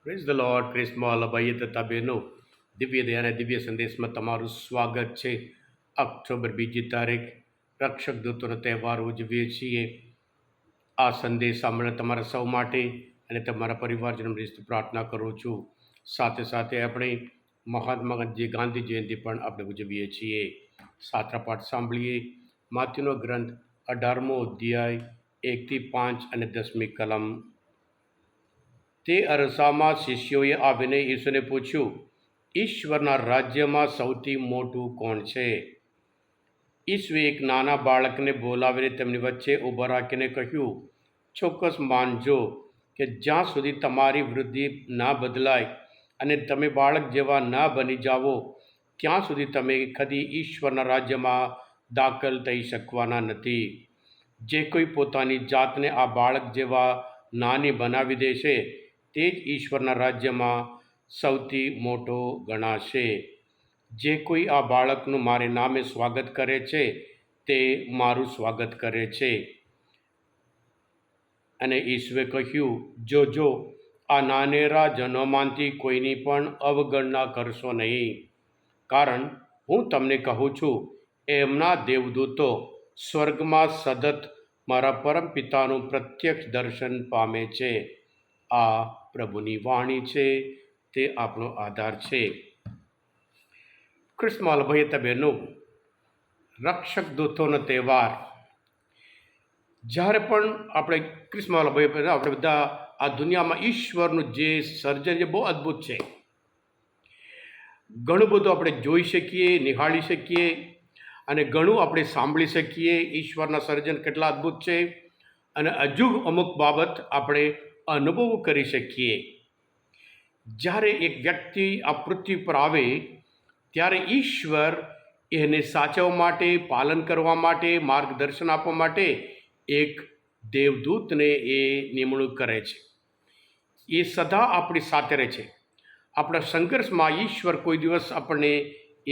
Praise the lord. ક્રિસ્મોલ ભાઈએ તથા બહેનો, દિવ્ય દયા અને દિવ્ય સંદેશમાં તમારું સ્વાગત છે. ઓક્ટોબર 2 રક્ષક દૂતોનો તહેવાર ઉજવીએ છીએ. આ સંદેશ સાંભળીને તમારા સૌ માટે અને તમારા પરિવારજનો પ્રાર્થના કરું છું. સાથે સાથે આપણે મહાત્મા ગાંધી જયંતિ પણ આપણે ઉજવીએ છીએ. શાસ્ત્ર પાઠ સાંભળીએ. માથ્યુનો ગ્રંથ 18મો અધ્યાય 1-5 અને 10મી કલમ. તે અરસામાં શિષ્યોએ આવીને ઈસુને પૂછ્યું, ઈશ્વરના રાજ્યમાં સૌથી મોટું કોણ છે? ઈસુએ એક નાના બાળકને બોલાવીને તેમની વચ્ચે ઊભા રાખીને કહ્યું, ચોક્કસ માનજો કે જ્યાં સુધી તમારી વૃદ્ધિ ના બદલાય અને તમે બાળક જેવા ના બની જાઓ, ત્યાં સુધી તમે કદી ઈશ્વરના રાજ્યમાં દાખલ થઈ શકવાના નથી. જે કોઈ પોતાની જાતને આ બાળક જેવા નાની બનાવી દેશે, તે જ ઈશ્વરના રાજ્યમાં સૌથી મોટો ગણાશે. જે કોઈ આ બાળકનું મારે નામે સ્વાગત કરે છે, તે મારું સ્વાગત કરે છે. અને ઈશ્વરે કહ્યું, જોજો, આ નાનેરા જનોમાંથી કોઈની પણ અવગણના કરશો નહીં, કારણ હું તમને કહું છું, એમના દેવદૂતો સ્વર્ગમાં સતત મારા પરમ પિતાનું પ્રત્યક્ષ દર્શન પામે છે. આ પ્રભુની વાણી છે, તે આપણો આધાર છે. ક્રિસ્મસ ભાઈ બહેનો, રક્ષક દૂતોનો તહેવાર. જ્યારે પણ આપણે ક્રિસ્મસ ભાઈ આપણે બધા આ દુનિયામાં ઈશ્વરનું જે સર્જન છે બહુ અદ્ભુત છે. ઘણું બધું આપણે જોઈ શકીએ, નિહાળી શકીએ અને ઘણું આપણે સાંભળી શકીએ. ઈશ્વરના સર્જન કેટલા અદ્ભુત છે અને હજુ અમુક બાબત આપણે અનુભવ કરી શકીએ. જ્યારે એક વ્યક્તિ આ પૃથ્વી પર આવે ત્યારે ઈશ્વર એને સાચવવા માટે, પાલન કરવા માટે, માર્ગદર્શન આપવા માટે એક દેવદૂતને એ નિમણૂક કરે છે. એ સદા આપણી સાથે રહે છે. આપણા સંઘર્ષમાં ઈશ્વર કોઈ દિવસ આપણને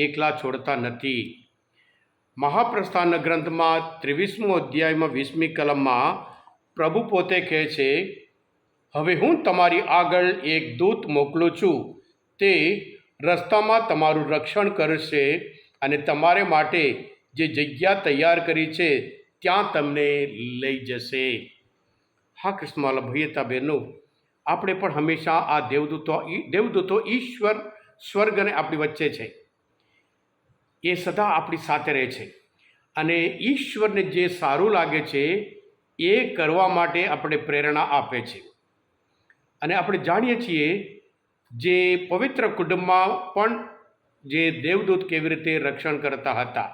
એકલા છોડતા નથી. મહાપ્રસ્થાનના ગ્રંથમાં 23મો અધ્યાયમાં 20મી કલમમાં પ્રભુ પોતે કહે છે, હવે હું તમારી આગળ એક દૂત મોકલું છું. તે રસ્તામાં તમારું રક્ષણ કરશે અને તમારે માટે જે જગ્યા તૈયાર કરી છે ત્યાં તમને લઈ જશે. હા ક્રિસ્મસ ભાઈ બહેનો, આપણે પણ હંમેશા આ દેવદૂતો ઈશ્વર સ્વર્ગ અને આપણી વચ્ચે છે. એ સદા આપણી સાથે રહે છે અને ઈશ્વરને જે સારું લાગે છે એ કરવા માટે આપણે પ્રેરણા આપે છે. અને આપણે જાણીએ છીએ જે પવિત્ર કુટુંબમાં પણ જે દેવદૂત કેવી રીતે રક્ષણ કરતા હતા.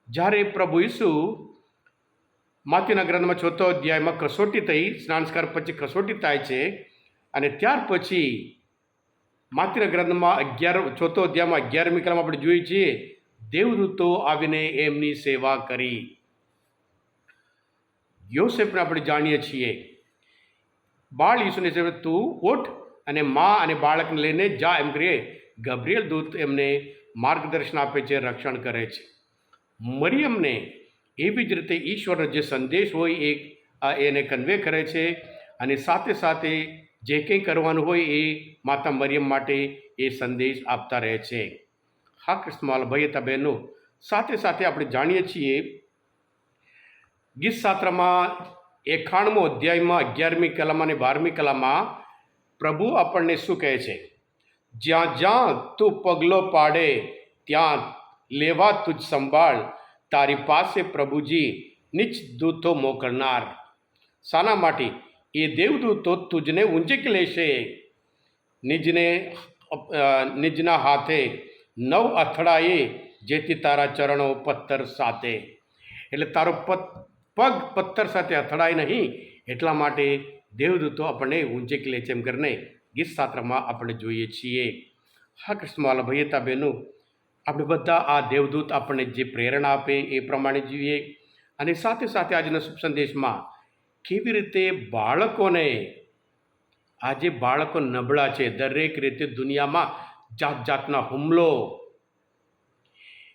જ્યારે પ્રભુ ઈસુ માથ્યુના ગ્રંથમાં 4થો અધ્યાયમાં કસોટી થઈ, સ્નાનસ્કાર પછી કસોટી થાય છે અને ત્યાર પછી માથ્યુના ગ્રંથમાં 4થો અધ્યાયમાં 11મી કલમમાં આપણે જોઈએ છીએ, દેવદૂતો આવીને એમની સેવા કરી. યોસેફને આપણે જાણીએ છીએ, બાળ ઈસુને તું ઉઠ અને મા અને બાળકને લઈને જા એમ કરીએ ગબ્રિએલ દૂત એમને માર્ગદર્શન આપે છે, રક્ષણ કરે છે. મરિયમને એવી જ રીતે ઈશ્વરનો જે સંદેશ હોય એને કન્વે કરે છે અને સાથે સાથે જે કંઈ કરવાનું હોય એ માતા મરિયમ માટે એ સંદેશ આપતા રહે છે. હા ક્રિસ્મસ ભાઈ બહેનો, સાથે સાથે આપણે જાણીએ છીએ ગીતશાસ્ત્રમાં 91મો અધ્યાયમાં 11મી કલમ અને 12મી કલમમાં પ્રભુ આપણને શું કહે છે? જ્યાં જ્યાં તું પગલો પાડે ત્યાં લેવા તુજ સંભાળ, તારી પાસે પ્રભુજી નીચ દૂતો મોકલનાર. શાના માટે? એ દેવદૂતો તુજને ઊંચકી લેશે, નિજના હાથે નવ અથડાએ, જેથી તારા ચરણો પથ્થર સાથે. એટલે તારો પગ પથ્થર સાથે અથડાય નહીં, એટલા માટે દેવદૂતો આપણને ઊંચકી લે છે એમ કરીને ગીતશાસ્ત્રમાં આપણે જોઈએ છીએ. હા ક્રિસ્મસ ભાઈ બહેનો, આપણે બધા આ દેવદૂત આપણને જે પ્રેરણા આપે એ પ્રમાણે જીવીએ અને સાથે સાથે આજના શુભ સંદેશમાં કેવી રીતે બાળકોને, આજે બાળકો નબળા છે, દરેક રીતે દુનિયામાં જાત જાતના હુમલો,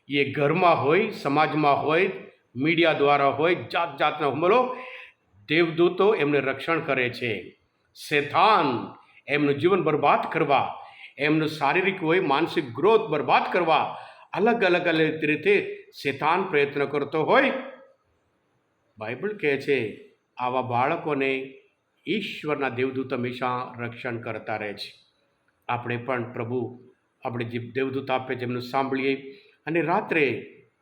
એ ઘરમાં હોય, સમાજમાં હોય, મીડિયા દ્વારા હોય, જાત જાતના હુમલો દેવદૂતો એમને રક્ષણ કરે છે. શેતાન એમનું જીવન બરબાદ કરવા, એમનું શારીરિક હોય માનસિક ગ્રોથ બરબાદ કરવા અલગ અલગ અલગ રીતે શેતાન પ્રયત્ન કરતો હોય. બાઇબલ કહે છે આવા બાળકોને ઈશ્વરના દેવદૂત હંમેશા રક્ષણ કરતા રહે છે. આપણે પણ પ્રભુ આપણે જે દેવદૂત આપે છે એમનું સાંભળીએ અને રાત્રે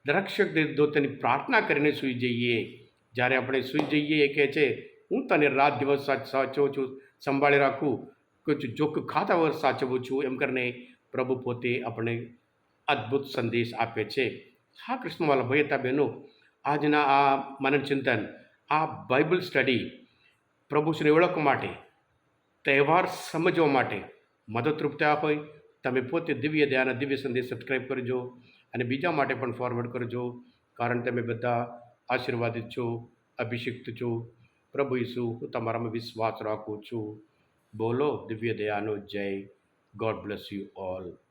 રક્ષક દેવદૂતની પ્રાર્થના કરીને સૂઈ જઈએ. જ્યારે આપણે સૂઈ જઈએ એ કહે છે હું તને રાત દિવસ સાચવું છું, સંભાળી રાખું, કુછ જોખ ખાતા વગર સાચવું છું, એમ કરીને પ્રભુ પોતે આપણે અદ્ભુત સંદેશ આપે છે. હા કૃષ્ણવાલા ભાઈ હતા બહેનો, આજના આ મનન ચિંતન, આ બાઇબલ સ્ટડી પ્રભુશ્રી ઓળખવા માટે, તહેવાર સમજવા માટે મદદરૂપ થયા હોય. તમે પોતે દિવ્ય દયાના દિવ્ય સંદેશ સબસ્ક્રાઈબ કરજો અને બીજા માટે પણ ફોરવર્ડ કરજો, કારણ તમે બધા આશીર્વાદિત છો, અભિષિક્ત છો. પ્રભુ ઈસુ હું તમારામાં વિશ્વાસ રાખું છું. બોલો દિવ્ય દયાનો જય. God bless you all.